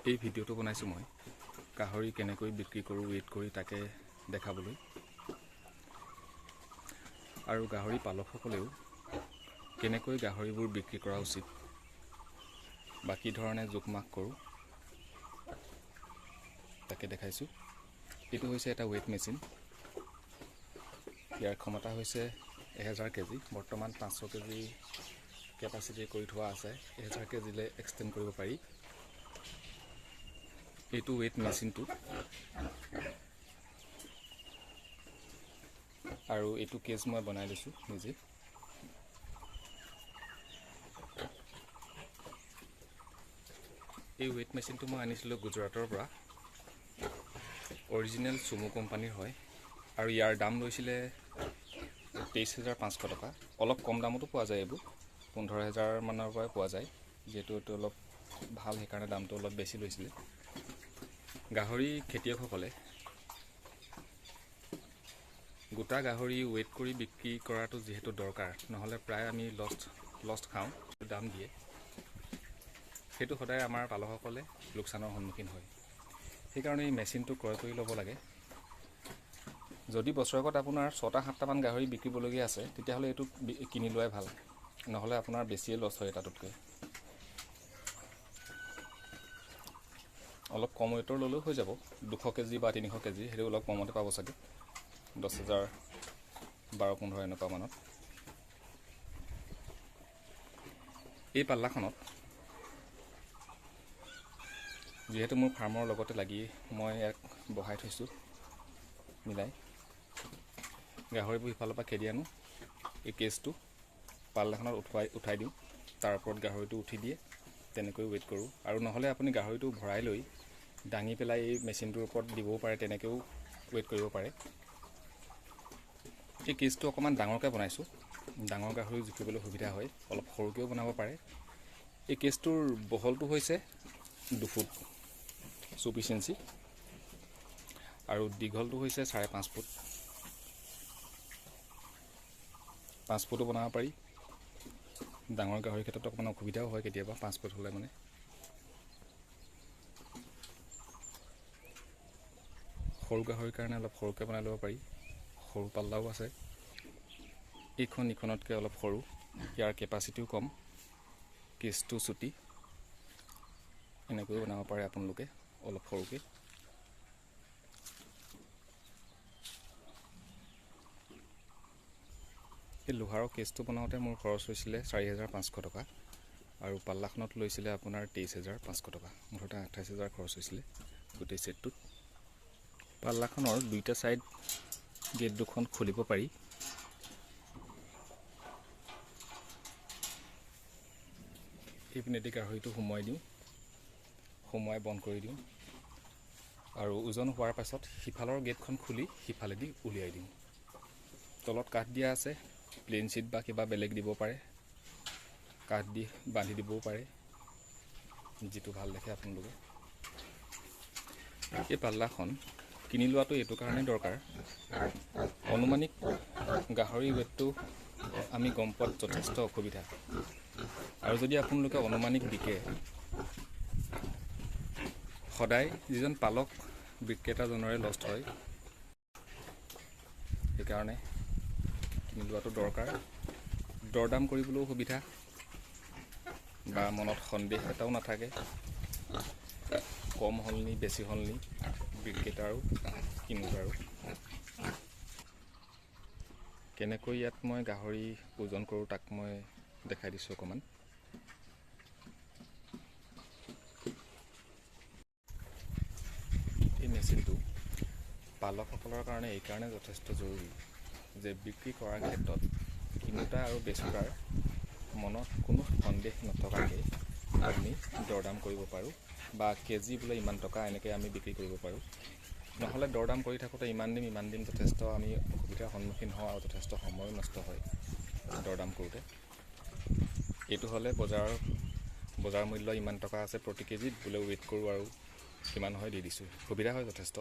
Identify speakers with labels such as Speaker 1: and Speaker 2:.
Speaker 1: এই ভিডিওটো বনাইছোঁ মই গাহৰি কেনেকৈ বিক্ৰী কৰোঁ ৱেট কৰি তাকে দেখাবলৈ আৰু গাহৰি পালকসকলেও কেনেকৈ গাহৰিবোৰ বিক্ৰী কৰা উচিত বাকি ধৰণে জোখমাখ কৰোঁ তাকে দেখাইছোঁ। এইটো হৈছে এটা ৱেট মেচিন। ইয়াৰ ক্ষমতা হৈছে 1000 কেজি। বৰ্তমান 500 কেজি কেপাচিটি কৰি থোৱা আছে। 1000 কেজিলৈ এক্সটেণ্ড কৰিব পাৰি। এইটো ৱেট মেচিনটো আৰু এইটো কেজ মই বনাই লৈছোঁ নিজে। এই ৱেট মেচিনটো মই আনিছিলোঁ গুজৰাটৰ পৰা। অৰিজিনেল চুমু কোম্পানীৰ হয় আৰু ইয়াৰ দাম লৈছিলে 23,500 টকা। অলপ কম দামতো পোৱা যায়, এইবোৰ 15,000 মানৰ পৰাই পোৱা যায়। যিহেতু এইটো অলপ ভাল সেইকাৰণে দামটো অলপ বেছি লৈছিলে। গাহৰি খেতিয়কসকলে গোটা গাহৰি ৱেট কৰি বিক্ৰী কৰাটো যিহেতু দৰকাৰ, নহ'লে প্ৰায় আমি লষ্ট খাওঁ, দাম দিয়ে। সেইটো সদায় আমাৰ পালকসকলে লোকচানৰ সন্মুখীন হয়। সেইকাৰণে এই মেচিনটো ক্ৰয় কৰি ল'ব লাগে। যদি বছৰেকত আপোনাৰ 6-7টামান গাহৰি বিকিবলগীয়া আছে, তেতিয়াহ'লে এইটো কিনি লোৱাই ভাল, নহ'লে আপোনাৰ বেছিয়ে লছ হয় তাতোতকৈ। অলপ কম ৱেটৰ ল'লেও হৈ যাব, 200 কেজি বা 300 কেজি, সেইটো অলপ কমতে পাব চাগে, 10,000, 12-15 এনেকুৱা মানত। এই পাল্লাখনত যিহেতু মোৰ ফাৰ্মৰ লগতে লাগি মই ইয়াক বহাই থৈছোঁ মিলাই। গাহৰিবোৰ ইফালৰ পৰা খেদি আনো, এই কেছটো পাল্লাখনত উঠাই দিওঁ, তাৰ ওপৰত গাহৰিটো উঠি দিয়ে, তেনেকৈ ৱেট কৰোঁ। আৰু নহ'লে আপুনি গাহৰিটো ভৰাই লৈ দাঙি পেলাই এই মেচিনটোৰ ওপৰত দিবও পাৰে, তেনেকৈও ৱেট কৰিব পাৰে। এই কেছটো অকণমান ডাঙৰকৈ বনাইছোঁ, ডাঙৰ গাহৰি জুখিবলৈ সুবিধা হয়। অলপ সৰুকৈও বনাব পাৰে। এই কেছটোৰ বহলটো হৈছে 2 ফুট 24 ইঞ্চি আৰু দীঘলটো হৈছে 5.5 ফুট। 5 ফুটো বনাব পাৰি। ডাঙৰ গাহৰিৰ ক্ষেত্ৰত অকণমান অসুবিধাও হয় কেতিয়াবা 5 ফুট হ'লে মানে। সৰু গাহৰিৰ কাৰণে অলপ সৰুকৈ বনাই ল'ব পাৰি। সৰু পাল্লাও আছে। এইখন ইখনতকৈ অলপ সৰু, ইয়াৰ কেপাচিটিও কম, কেছটো চুটি। এনেকৈও বনাব পাৰে আপোনালোকে অলপ সৰুকৈ। এই লোহাৰৰ কেছটো বনাওঁতে মোৰ খৰচ হৈছিলে 4,500 টকা আৰু পাল্লাখনত লৈছিলে আপোনাৰ 23,500 টকা। মুঠতে 28,000 খৰচ হৈছিলে গোটেই ছেটটোত। পাল্লাখনৰ দুইটা ছাইড গেট দুখন খুলিব পাৰি। এইপিনেদি গাহৰিটো সোমোৱাই দিওঁ, সোমোৱাই বন্ধ কৰি দিওঁ আৰু ওজন হোৱাৰ পাছত সিফালৰ গেটখন খুলি সিফালেদি উলিয়াই দিওঁ। তলত কাঠ দিয়া আছে, প্লেইন চিট বা কিবা বেলেগ দিব পাৰে, কাঠ দি বান্ধি দিবও পাৰে, যিটো ভাল দেখে আপোনালোকে। এই পাল্লাখন কিনি লোৱাটো এইটো কাৰণেই দৰকাৰ, অনুমানিক গাহৰি ৱেটটো আমি গম পোৱাত যথেষ্ট অসুবিধা। আৰু যদি আপোনালোকে অনুমানিক বিকে, সদায় যিজন পালক বিক্ৰেতাজনৰে লষ্ট হয়। সেইকাৰণে কিনি লোৱাটো দৰকাৰ। দৰদাম কৰিবলৈও সুবিধা বা মনত সন্দেহ এটাও নাথাকে, কম হ'লনি বেছি হ'লনি বিক্ৰেতাৰো কিনোতাৰো। কেনেকৈ ইয়াত মই গাহৰি ওজন কৰোঁ তাক মই দেখাই দিছোঁ অকণমান। এই মেচিনটো পালকসকলৰ কাৰণে এইকাৰণে যথেষ্ট জৰুৰী যে বিক্ৰী কৰাৰ ক্ষেত্ৰত কিনোতা আৰু বেচোতাৰ মনত কোনো সন্দেহ নথকাকৈ আমি দৰদাম কৰিব পাৰোঁ বা কেজি বোলে ইমান টকা এনেকৈ আমি বিক্ৰী কৰিব পাৰোঁ। নহ'লে দৰদাম কৰি থাকোঁতে ইমান দিন যথেষ্ট আমি অসুবিধাৰ সন্মুখীন হওঁ আৰু যথেষ্ট সময়ো নষ্ট হয় দৰদাম কৰোঁতে। এইটো হ'লে বজাৰ মূল্য ইমান টকা আছে প্ৰতি কেজিত, বোলে ৱেট কৰোঁ আৰু কিমান হয় দি দিছোঁ, সুবিধা হয় যথেষ্ট।